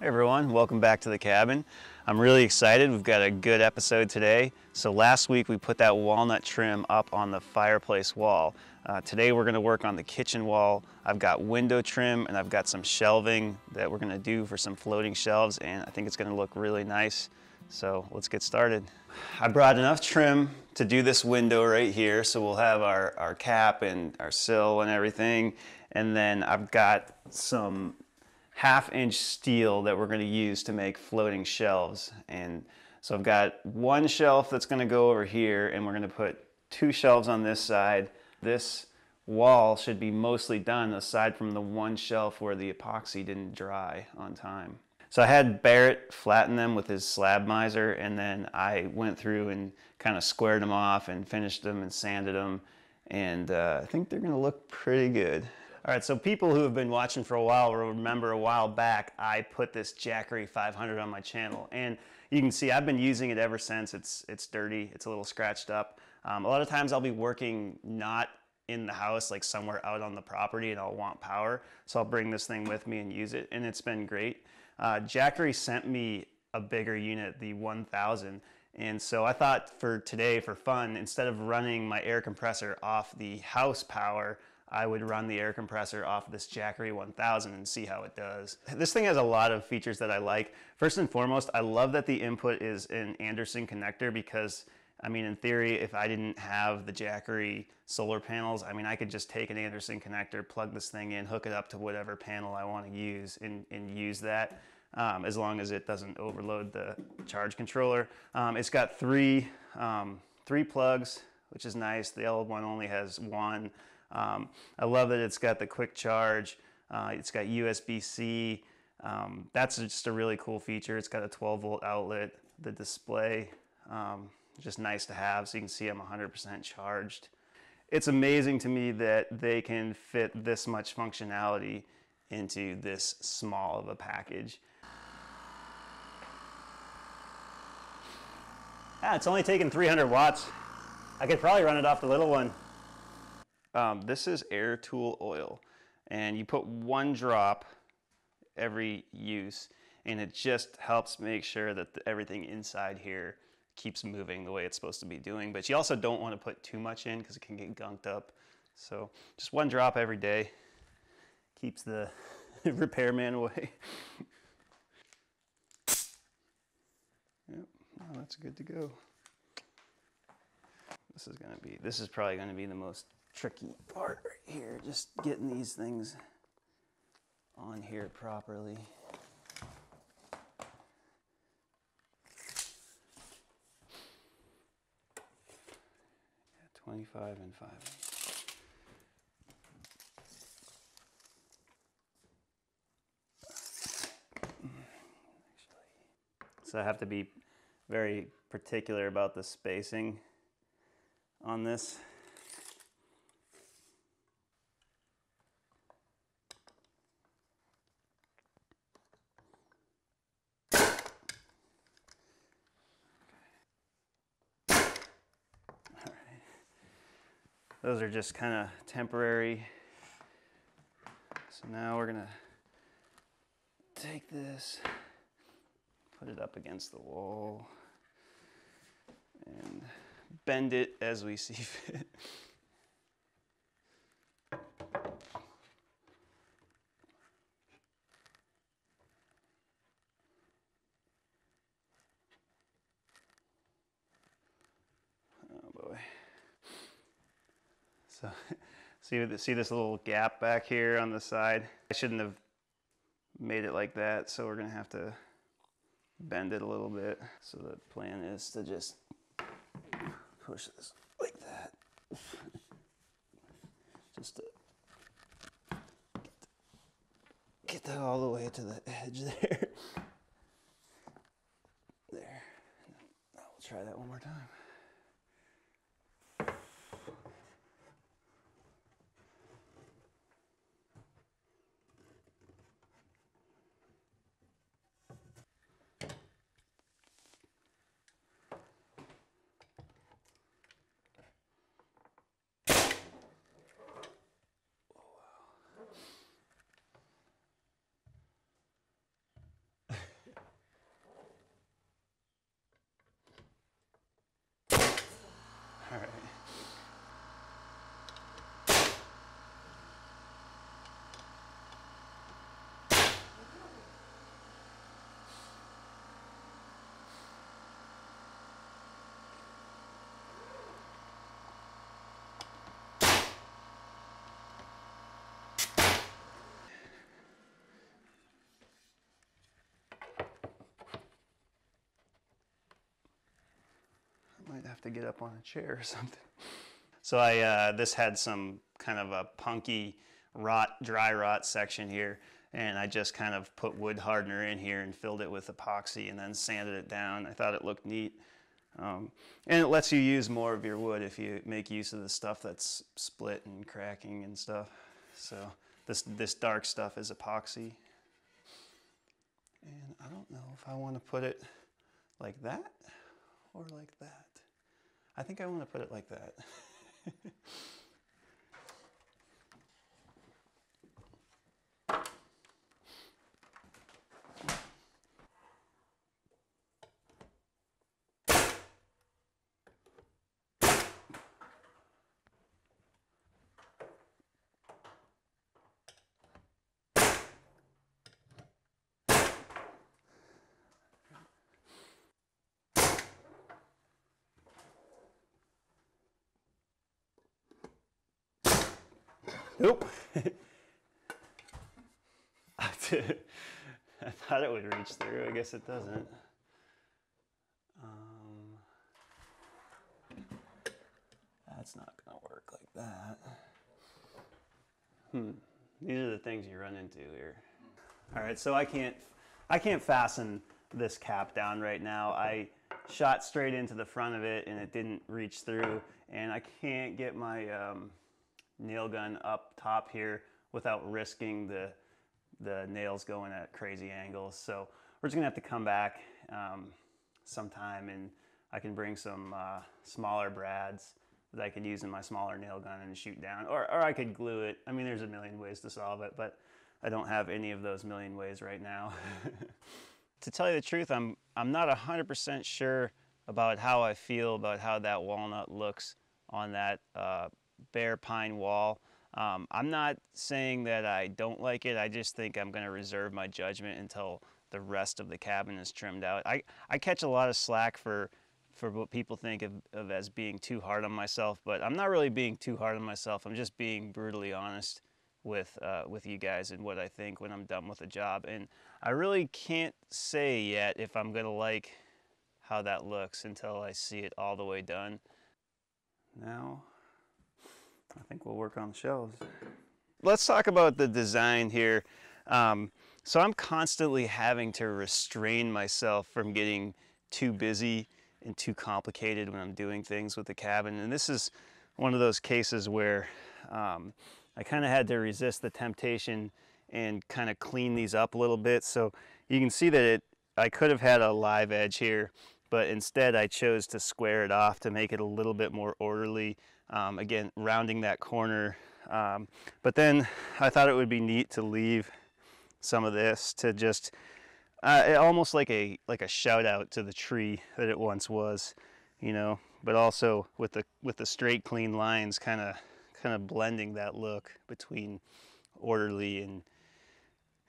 Hey everyone, welcome back to the cabin. I'm really excited. We've got a good episode today. So last week we put that walnut trim up on the fireplace wall. Today we're going to work on the kitchen wall. I've got window trim and I've got some shelving that we're going to do for some floating shelves, and I think it's going to look really nice. So let's get started. I brought enough trim to do this window right here, so we'll have our cap and our sill and everything. And then I've got some 1/2 inch steel that we're going to use to make floating shelves. And so I've got one shelf that's going to go over here, and we're going to put 2 shelves on this side. This wall should be mostly done aside from the one shelf where the epoxy didn't dry on time. So I had Barrett flatten them with his slab miser, and then I went through and kind of squared them off and finished them and sanded them, and I think they're going to look pretty good. All right, so people who have been watching for a while will remember a while back I put this Jackery 500 on my channel, and you can see I've been using it ever since. It's dirty, it's a little scratched up. A lot of times I'll be working not in the house, like somewhere out on the property, and I'll want power, so I'll bring this thing with me and use it, and it's been great. Jackery sent me a bigger unit, the 1000, and so I thought for today, for fun, instead of running my air compressor off the house power, I would run the air compressor off this Jackery 1000 and see how it does. This thing has a lot of features that I like. First and foremost, I love that the input is an Anderson connector, because I mean, in theory, if I didn't have the Jackery solar panels, I mean, I could just take an Anderson connector, plug this thing in, hook it up to whatever panel I want to use, and use that, as long as it doesn't overload the charge controller. It's got three plugs, which is nice. The old one only has one. I love that it's got the quick charge. It's got USB-C. That's just a really cool feature. It's got a 12-volt outlet. The display, just nice to have, so you can see I'm 100% charged. It's amazing to me that they can fit this much functionality into this small of a package. It's only taking 300 watts. I could probably run it off the little one. This is air tool oil, and you put 1 drop every use, and it just helps make sure that everything inside here keeps moving the way it's supposed to be doing. But you also don't want to put too much in because it can get gunked up. So just 1 drop every day keeps the repairman away. Yep, well, that's good to go. This is probably gonna be the most tricky part right here, just getting these things on here properly. 25 and 5. So I have to be very particular about the spacing on this. Those are just kind of temporary. So now we're gonna take this, put it up against the wall, and bend it as we see fit. Oh boy. So see this little gap back here on the side? I shouldn't have made it like that, so we're gonna have to bend it a little bit. So the plan is to just push this like that. Just to get that all the way to the edge there. There. Now we'll try that one more time. have to get up on a chair or something. So this had some kind of a punky dry rot section here, and I just kind of put wood hardener in here and filled it with epoxy and then sanded it down. I thought it looked neat. And it lets you use more of your wood if you make use of the stuff that's split and cracking and stuff. So this dark stuff is epoxy. And I don't know if I want to put it like that or like that. I think I want to put it like that. Nope. I thought it would reach through. I guess it doesn't. That's not going to work like that. These are the things you run into here. All right, so I can't fasten this cap down right now. I shot straight into the front of it and it didn't reach through, and I can't get my nail gun up top here without risking the nails going at crazy angles. So we're just gonna have to come back sometime, and I can bring some smaller brads that I could use in my smaller nail gun and shoot down, or I could glue it. I mean, there's a million ways to solve it, but I don't have any of those million ways right now. To tell you the truth, I'm not 100% sure about how I feel about how that walnut looks on that bare pine wall. I'm not saying that I don't like it. I just think I'm going to reserve my judgment until the rest of the cabin is trimmed out. I catch a lot of slack for what people think of as being too hard on myself, but I'm not really being too hard on myself. I'm just being brutally honest with you guys and what I think when I'm done with a job. And I really can't say yet if I'm going to like how that looks until I see it all the way done. Now, I think we'll work on the shelves. Let's talk about the design here. So I'm constantly having to restrain myself from getting too busy and too complicated when I'm doing things with the cabin. And this is one of those cases where I kind of had to resist the temptation and kind of clean these up a little bit. So you can see that I could have had a live edge here, but instead I chose to square it off to make it a little bit more orderly. Again, rounding that corner. But then I thought it would be neat to leave some of this to just almost like a shout out to the tree that it once was, you know, but also with the straight clean lines kind of blending that look between orderly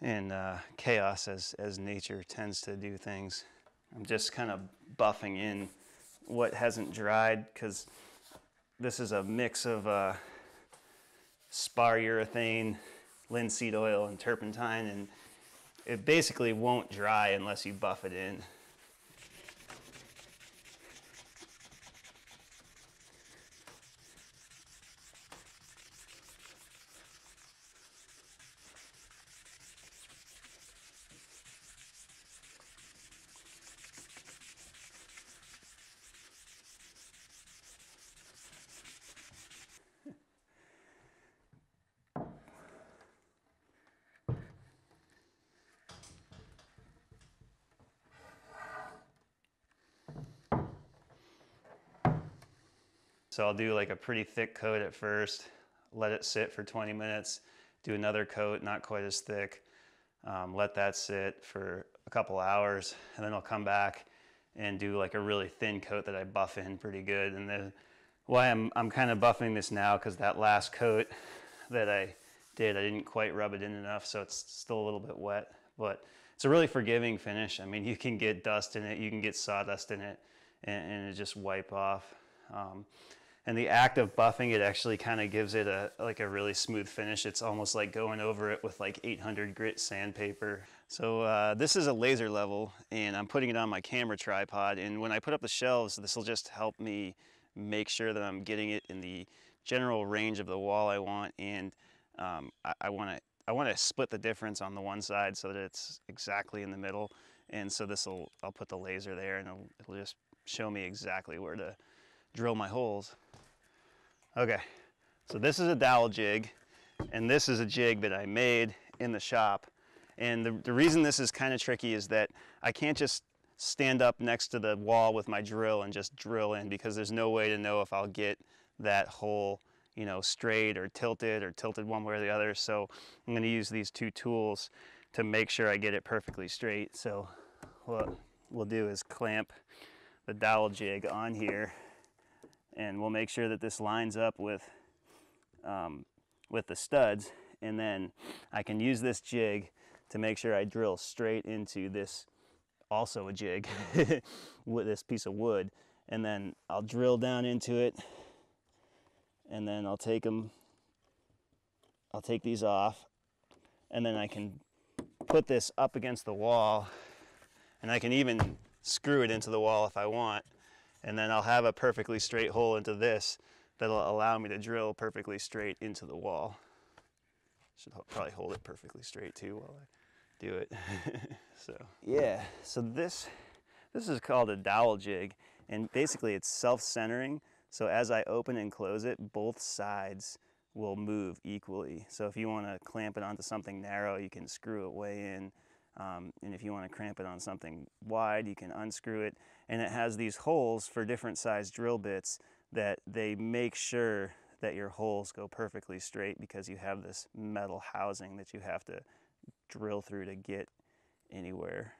and chaos as nature tends to do things. I'm just kind of buffing in what hasn't dried, because this is a mix of spar urethane, linseed oil, and turpentine, and it basically won't dry unless you buff it in. So I'll do like a pretty thick coat at first, let it sit for 20 minutes, do another coat, not quite as thick, let that sit for a couple hours, and then I'll come back and do like a really thin coat that I buff in pretty good. And then why I'm kind of buffing this now, because that last coat that I did, I didn't quite rub it in enough, so it's still a little bit wet, but it's a really forgiving finish. I mean, you can get dust in it, you can get sawdust in it, and it just wipe off. And the act of buffing it actually kind of gives it like a really smooth finish. It's almost like going over it with like 800 grit sandpaper. So this is a laser level, and I'm putting it on my camera tripod. And when I put up the shelves, this will just help me make sure that I'm getting it in the general range of the wall I want. And I want to split the difference on the one side so that it's exactly in the middle. And so I'll put the laser there, and it'll just show me exactly where to drill my holes. Okay, so this is a dowel jig, and this is a jig that I made in the shop. And the reason this is kind of tricky is that I can't just stand up next to the wall with my drill and just drill in, because there's no way to know if I'll get that hole, you know, straight or tilted one way or the other. So I'm going to use these two tools to make sure I get it perfectly straight. So what we'll do is clamp the dowel jig on here, and we'll make sure that this lines up with the studs, and then I can use this jig to make sure I drill straight into this, also a jig, with this piece of wood, and then I'll drill down into it, and then I'll take these off, and then I can put this up against the wall, and I can even screw it into the wall if I want. And then I'll have a perfectly straight hole into this that'll allow me to drill perfectly straight into the wall. Should probably hold it perfectly straight too while I do it. So yeah, so this is called a dowel jig, and basically it's self-centering. So as I open and close it, both sides will move equally. So if you want to clamp it onto something narrow, you can screw it way in. And if you want to clamp it on something wide, you can unscrew it. And it has these holes for different size drill bits that they make sure that your holes go perfectly straight, because you have this metal housing that you have to drill through to get anywhere.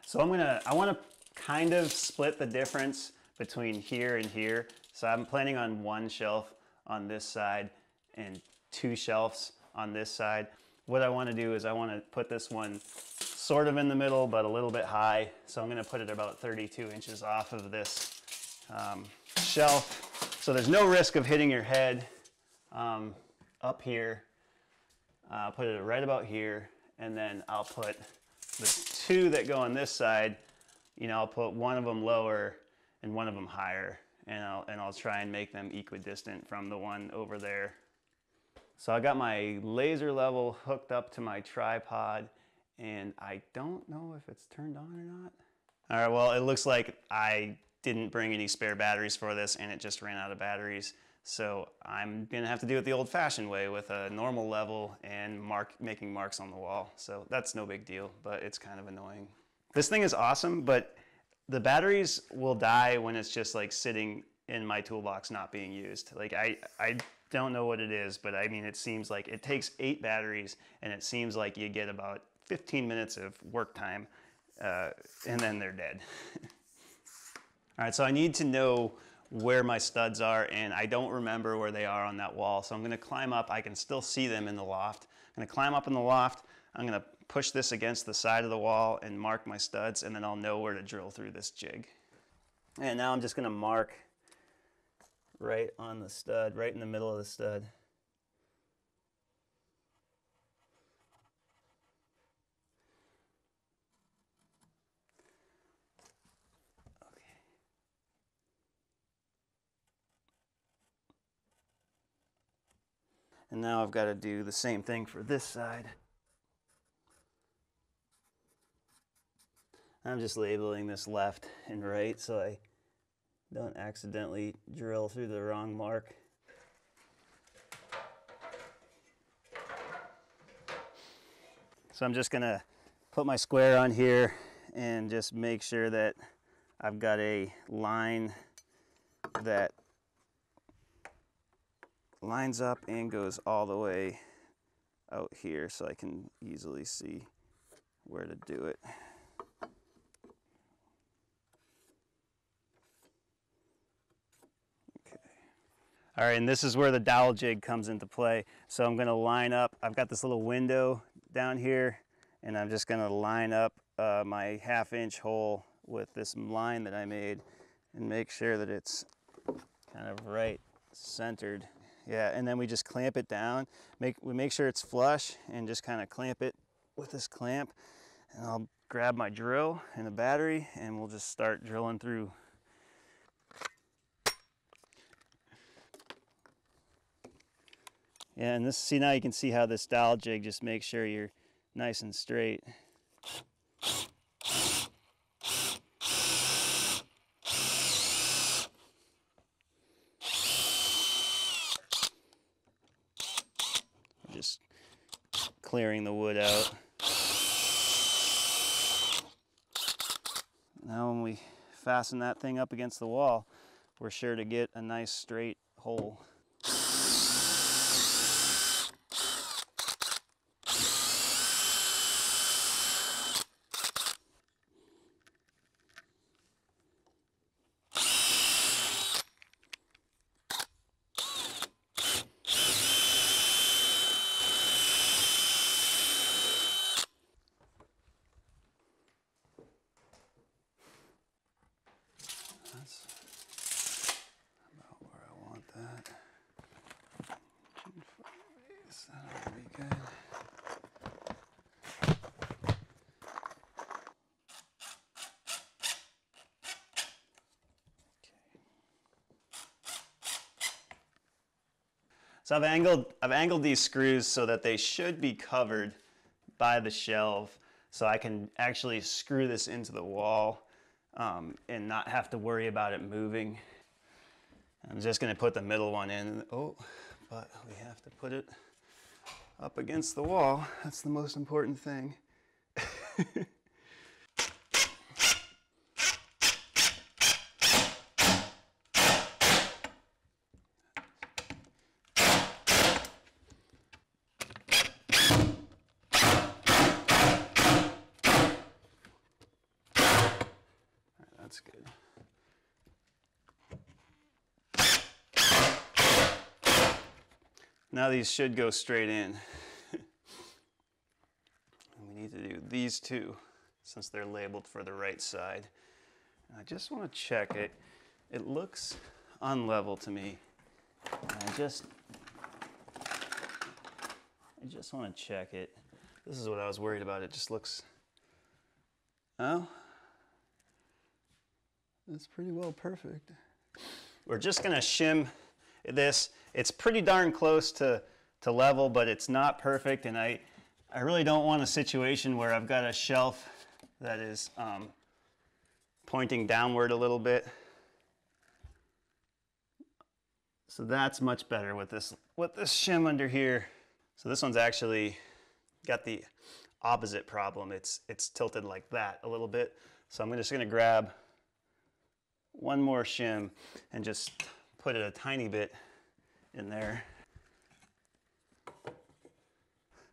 So I want to kind of split the difference between here and here. So I'm planning on one shelf on this side and two shelves on this side. What I want to do is I want to put this one sort of in the middle, but a little bit high. So I'm going to put it about 32 inches off of this shelf. So there's no risk of hitting your head up here. I'll put it right about here, and then I'll put the two that go on this side, you know, I'll put one of them lower and one of them higher, and I'll try and make them equidistant from the one over there. So I got my laser level hooked up to my tripod, and I don't know if it's turned on or not. All right, well, it looks like I didn't bring any spare batteries for this, and it just ran out of batteries. So I'm gonna have to do it the old-fashioned way with a normal level and making marks on the wall. So that's no big deal, but it's kind of annoying. This thing is awesome, but the batteries will die when it's just like sitting in my toolbox not being used. Like I don't know what it is, but I mean, it seems like it takes 8 batteries, and it seems like you get about 15 minutes of work time, and then they're dead. All right, so I need to know where my studs are, and I don't remember where they are on that wall. So I'm gonna climb up. I can still see them in the loft. I'm gonna climb up in the loft. I'm gonna push this against the side of the wall and mark my studs, and then I'll know where to drill through this jig. And now I'm just gonna mark right on the stud, right in the middle of the stud. And now I've got to do the same thing for this side. I'm just labeling this left and right so I don't accidentally drill through the wrong mark. So I'm just gonna put my square on here and just make sure that I've got a line that lines up and goes all the way out here so I can easily see where to do it. Okay. All right, and this is where the dowel jig comes into play. So I'm gonna line up, I've got this little window down here, and I'm just gonna line up my 1/2 inch hole with this line that I made and make sure that it's kind of right centered. Yeah, and then we just clamp it down. We make sure it's flush and just kind of clamp it with this clamp. And I'll grab my drill and a battery and we'll just start drilling through. Yeah, and see, now you can see how this dowel jig just makes sure you're nice and straight. Just clearing the wood out. Now when we fasten that thing up against the wall, we're sure to get a nice straight hole. That's about where I want that. That'll be good. So I've angled these screws so that they should be covered by the shelf, so I can actually screw this into the wall and not have to worry about it moving. I'm just going to put the middle one in. Oh, but we have to put it up against the wall. That's the most important thing. That's good. Now these should go straight in. And we need to do these two since they're labeled for the right side. And I just want to check it. It looks unlevel to me. And I just want to check it. This is what I was worried about. It just looks, oh, that's pretty well perfect. We're just going to shim this. It's pretty darn close to level, but it's not perfect, and I really don't want a situation where I've got a shelf that is pointing downward a little bit. So that's much better with this shim under here. So this one's actually got the opposite problem. It's tilted like that a little bit. So I'm just going to grab one more shim and just put it a tiny bit in there.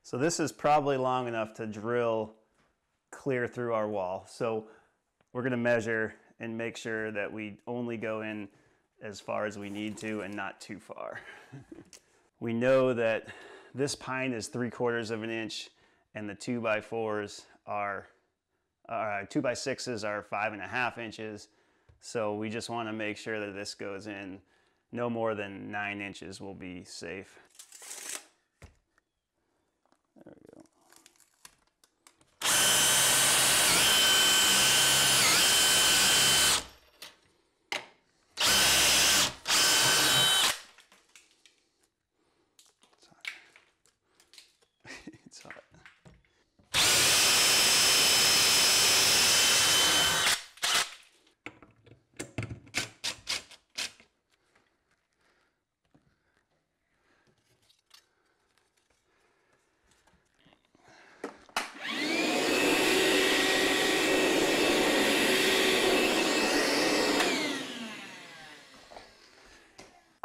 So this is probably long enough to drill clear through our wall. So we're going to measure and make sure that we only go in as far as we need to and not too far. We know that this pine is 3/4 of an inch and the 2x4s are 2x6s are 5.5 inches. So we just want to make sure that this goes in no more than 9 inches will be safe. There we go. It's hot. It's hot.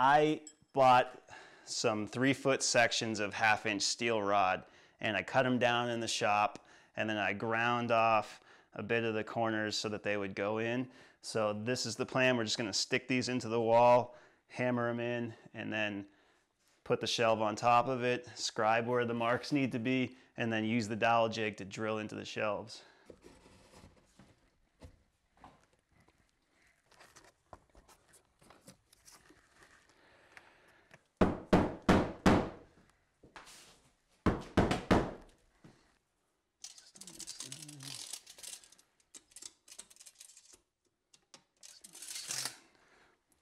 I bought some 3-foot sections of 1/2-inch steel rod and I cut them down in the shop and then I ground off a bit of the corners so that they would go in. So this is the plan. We're just going to stick these into the wall, hammer them in, and then put the shelf on top of it, scribe where the marks need to be, and then use the dowel jig to drill into the shelves.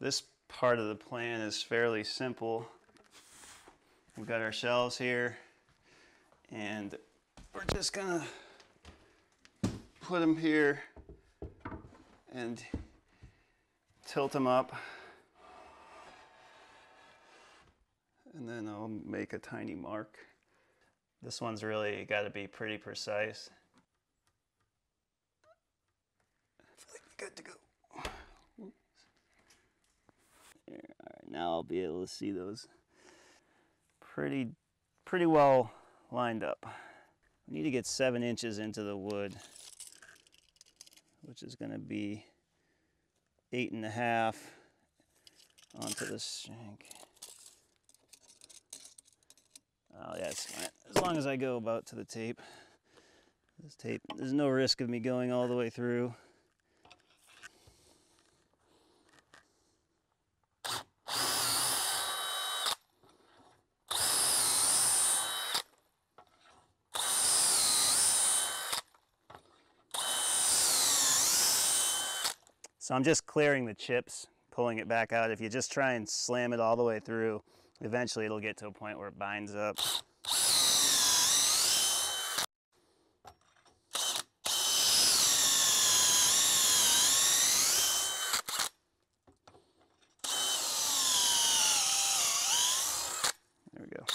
this part of the plan is fairly simple. We've got our shelves here, and we're just gonna put them here and tilt them up, and then I'll make a tiny mark. This one's really got to be pretty precise. I feel like we're good to go. There, all right, now I'll be able to see those pretty well lined up. We need to get 7 inches into the wood, which is going to be 8.5 onto the shank. Oh yeah, it's fine. As long as I go about to the tape. This tape, there's no risk of me going all the way through. So I'm just clearing the chips, pulling it back out. If you just try and slam it all the way through, eventually it'll get to a point where it binds up. There we go.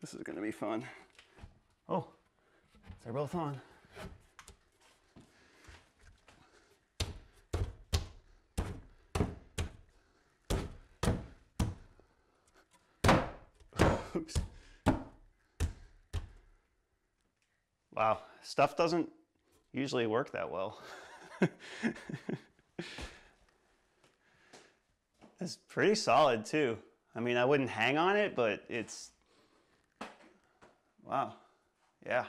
This is going to be fun. Oh, they're both on. Oops. Wow, stuff doesn't usually work that well. It's pretty solid too. I mean, I wouldn't hang on it, but it's, wow, yeah.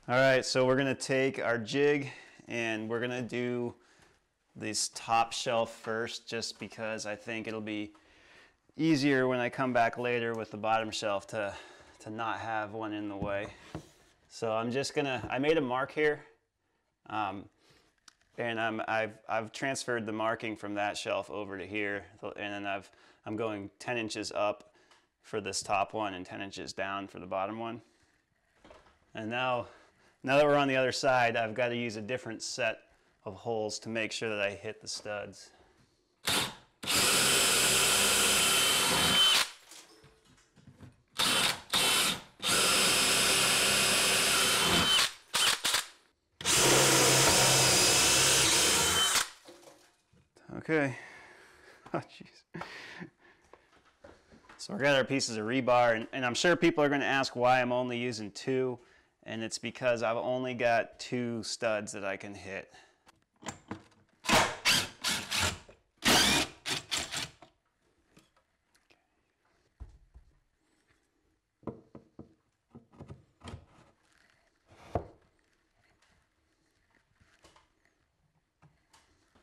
All right, so we're gonna take our jig and we're gonna do this top shelf first, just because I think it'll be easier when I come back later with the bottom shelf to not have one in the way. So I'm just gonna, I made a mark here, and I've transferred the marking from that shelf over to here, and then I'm going 10 inches up for this top one and 10 inches down for the bottom one. And now that we're on the other side, I've got to use a different set of holes to make sure that I hit the studs. Okay. Oh, jeez. So we got our pieces of rebar, and I'm sure people are going to ask why I'm only using 2, and it's because I've only got 2 studs that I can hit.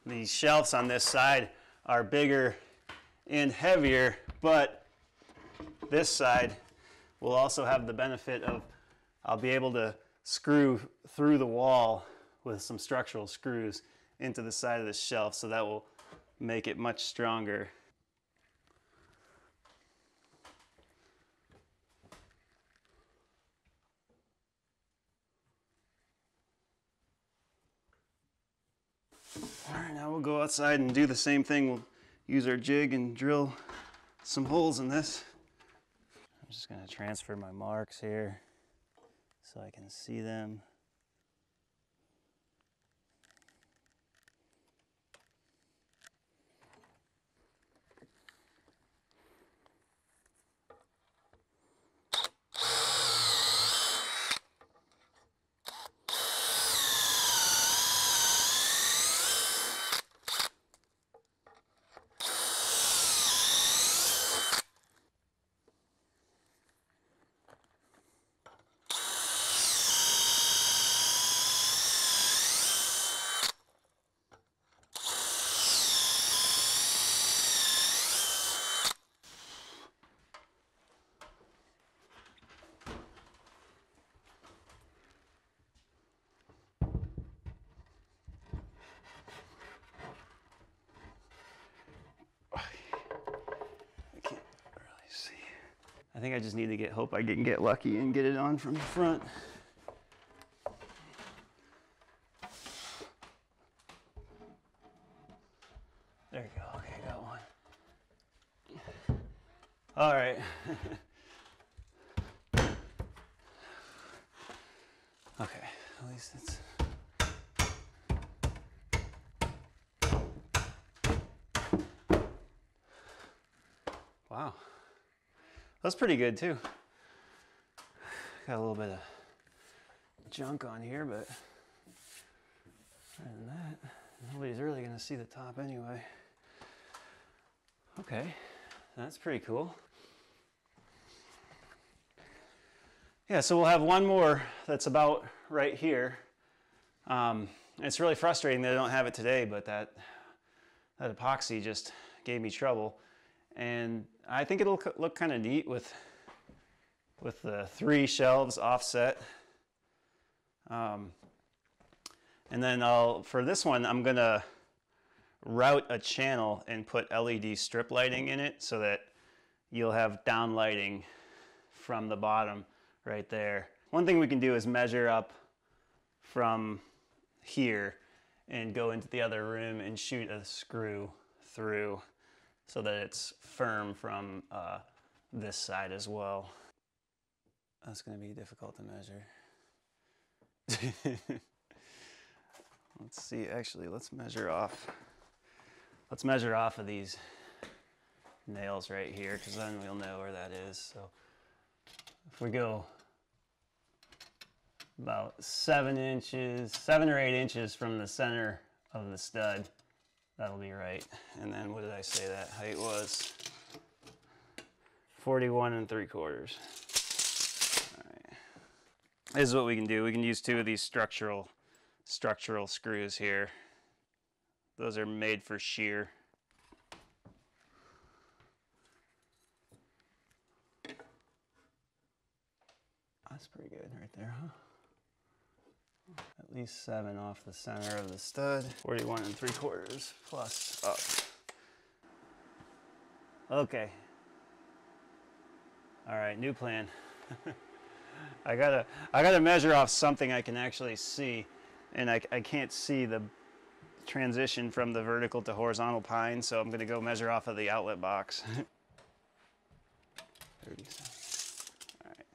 These shelves on this side are bigger and heavier, but this side will also have the benefit of I'll be able to screw through the wall with some structural screws into the side of the shelf, so that will make it much stronger. All right, now we'll go outside and do the same thing. We'll use our jig and drill some holes in this. I'm just going to transfer my marks here so I can see them. think I just need to hope I can get lucky and get it on from the front. There you go. Okay, got one. All right. Okay, at least it's... Wow. That's pretty good too. Got a little bit of junk on here, but other than that, nobody's really gonna see the top anyway. Okay, that's pretty cool. Yeah, so we'll have one more that's about right here. It's really frustrating that I don't have it today, but that epoxy just gave me trouble. And I think it'll look kind of neat with the 3 shelves offset. And then for this one, I'm gonna route a channel and put LED strip lighting in it so that you'll have down lighting from the bottom right there. One thing we can do is measure up from here and go into the other room and shoot a screw through so that it's firm from this side as well. That's going to be difficult to measure. Let's see, actually, let's measure off of these nails right here, because then we'll know where that is. So if we go about 7 or 8 inches from the center of the stud, that'll be right. And then what did I say that height was? 41 3/4. All right. This is what we can do. We can use 2 of these structural screws here. Those are made for shear. That's pretty good right there, huh? At least 7 off the center of the stud. 41 3/4 plus up. Okay. All right, new plan. I gotta measure off something I can actually see, and I can't see the transition from the vertical to horizontal pine, so I'm gonna go measure off of the outlet box. 37. All right.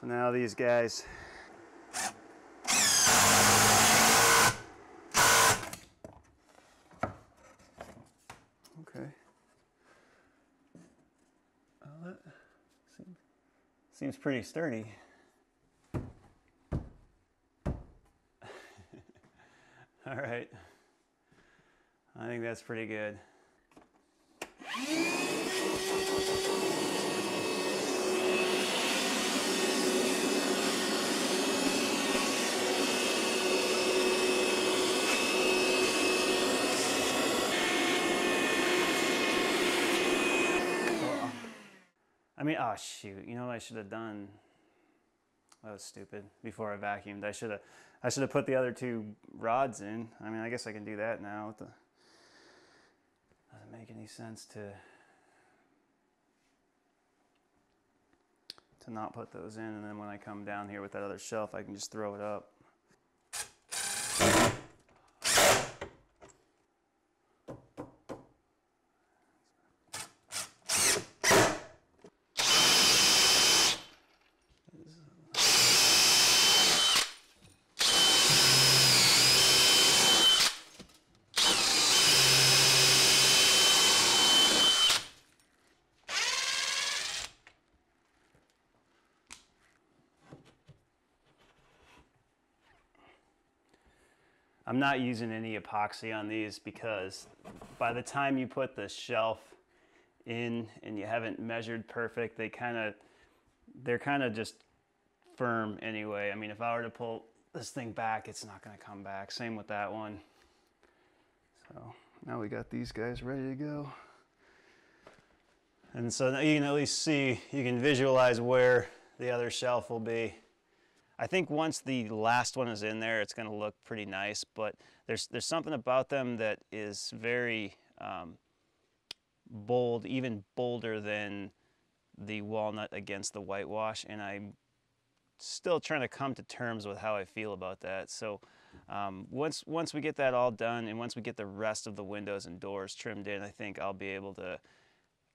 So now these guys. Okay. Well, that seems pretty sturdy. All right. I think that's pretty good. I mean, oh shoot, you know what I should have done? That was stupid. Before I vacuumed, I should have put the other 2 rods in. I mean, I guess I can do that now. Doesn't make any sense to not put those in, and then when I come down here with that other shelf, I can just throw it up. I'm not using any epoxy on these because by the time you put the shelf in and you haven't measured perfect, they're kind of just firm anyway. I mean, if I were to pull this thing back, it's not going to come back. Same with that one. So now we got these guys ready to go. And so now you can at least see, you can visualize where the other shelf will be. I think once the last one is in there, it's going to look pretty nice, but there's something about them that is very bold, even bolder than the walnut against the whitewash, and I'm still trying to come to terms with how I feel about that. So once we get that all done, and once we get the rest of the windows and doors trimmed in, I think I'll be able to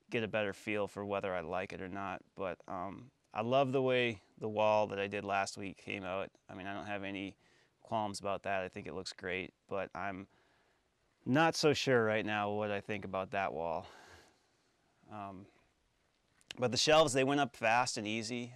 get a better feel for whether I like it or not. But I love the way the wall that I did last week came out. I mean, I don't have any qualms about that. I think it looks great, but I'm not so sure right now what I think about that wall. But the shelves, they went up fast and easy.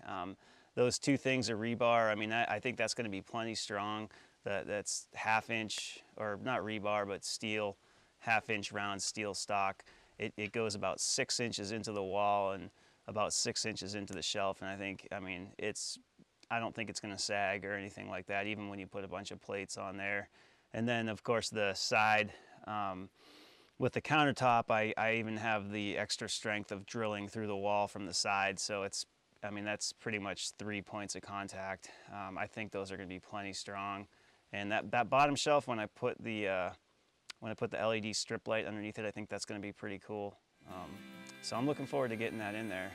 Those two things are rebar. I mean, I think that's going to be plenty strong. That's 1/2 inch, or not rebar, but steel, 1/2 inch round steel stock. It goes about 6 inches into the wall and about 6 inches into the shelf. And I mean, I don't think it's going to sag or anything like that, even when you put a bunch of plates on there. And then, of course, the side, with the countertop, I even have the extra strength of drilling through the wall from the side. So I mean, that's pretty much 3 points of contact. I think those are going to be plenty strong. And that bottom shelf, when I put the LED strip light underneath it, I think that's going to be pretty cool. So I'm looking forward to getting that in there.